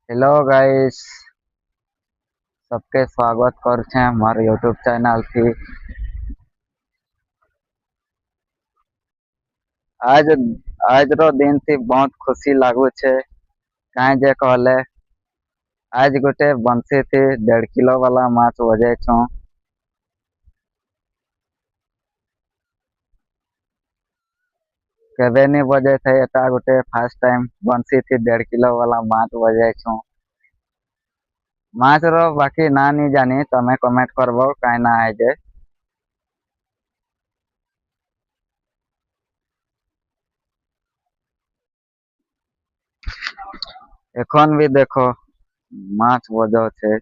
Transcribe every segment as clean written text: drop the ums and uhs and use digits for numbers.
Hello guys, सबके स्वागत करुँ हमारे यूट्यूब चैनल थी। आज आज रो दिन थी बहुत खुशी लागू छे। काहे जे कहले आज गोटे बंसी थी 1.5 किलो वाला माछ बजे छो। केबे नहीं बजे थे एटा गोटे फर्स्ट टाइम बंसी थी 1.5 किलो वाला माछ बजे छो। माछ रो बाकी ना नहीं जानी तमे कमेंट करबो काहे ना है जे। एखन भी देखो माछ बजो छे।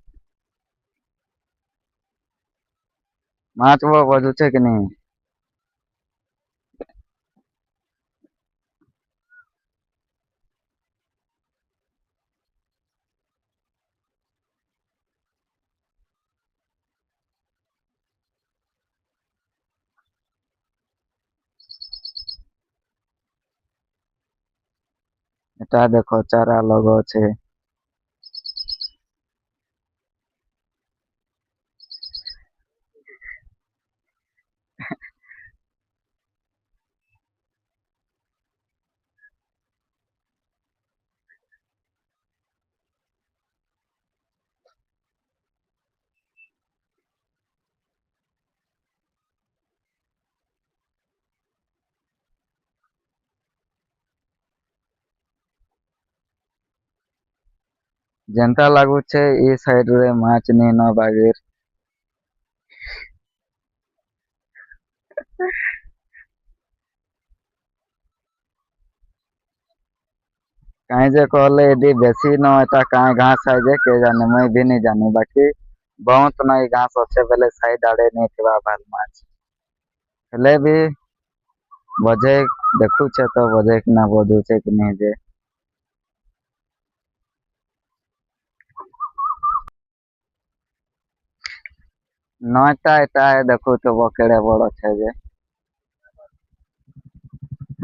माछ वो बजू छे कि नहीं। एटा देखो चारा लगो छे। जेनता लागू छे ई साइड रे माछ नहीं न बागिर। काहे जे कहले यदि बेसी न एटा काहे घास है जे के जाने मैं भी नहीं जानी बाकी बहुत न ई घास अच्छे बेले साइड आड़े नहीं थिबा भाल माछ। हेले भी बजे देखू छे तो बजे कि ना बजू छे कि नहीं जे। नयटा एटा है देखू तो वो केड़े बड़ो छे जे।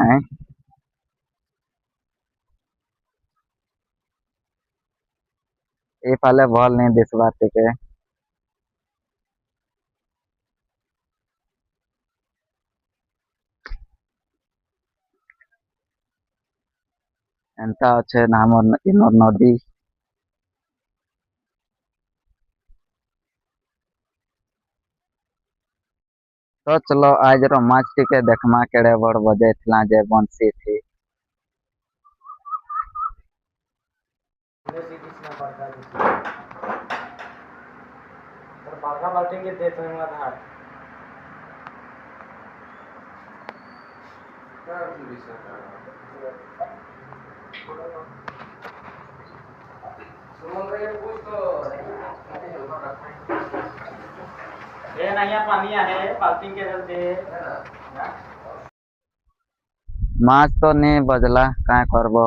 हैं ई फाले भल नहीं दिसबा टिके। एंता छे नाम इनो नदी। तो चलो आज रो माछ टिके देखमा केड़े बड़ बजे थिला जे बंसी थी। बड़का बाल्टी के देत में आधार सुमन भैया पूछ तो ये नहीं पानी है बाल्टी के दे माछ तो नहीं बजला काहे करबो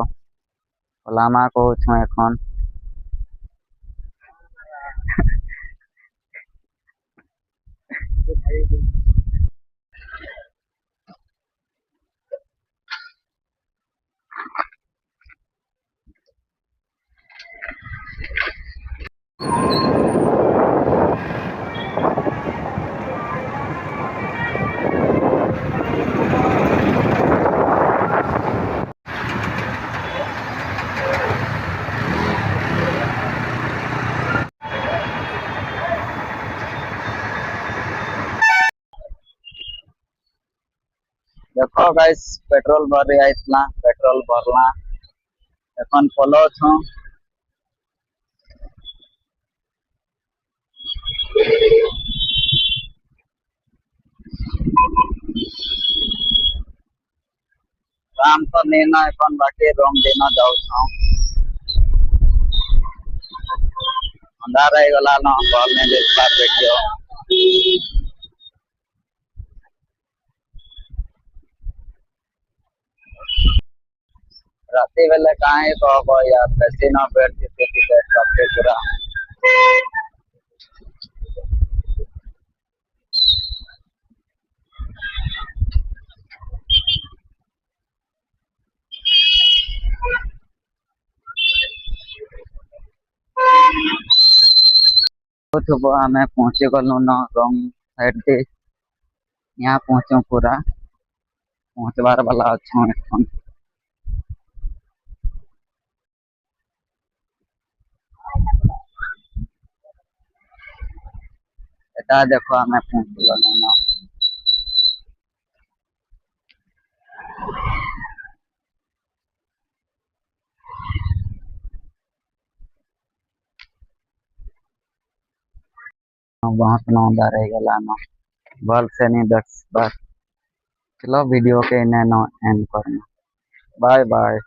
ओलामा कहू छो एखन। देखो गाइस पेट्रोल भर आइसला पेट्रोल भरला एखन पलो छो। काम तो नहीं ना एखन बाकी रूम दिन जाऊ छो। अंधार रह गला न भल नहीं दिसबा वीडियो। राति बेले काहे कहबो यार बेसी न बैठ के सबके पूरा। ଥୁବ ଆମେ ପହଞ୍ଚି ଗଲୁ ନ ରଙ୍ଗ ସାଇଡ୍ ଦେ यहाँ पहुंचो पूरा पहुंचवार वाला अच्छा एखन এটা দেখো আমি পৌঁছে গেলাম না बहुत नौंदा रह गला ना बल से नहीं दस बार चलो वीडियो के इन्हें एंड करना बाय बाय।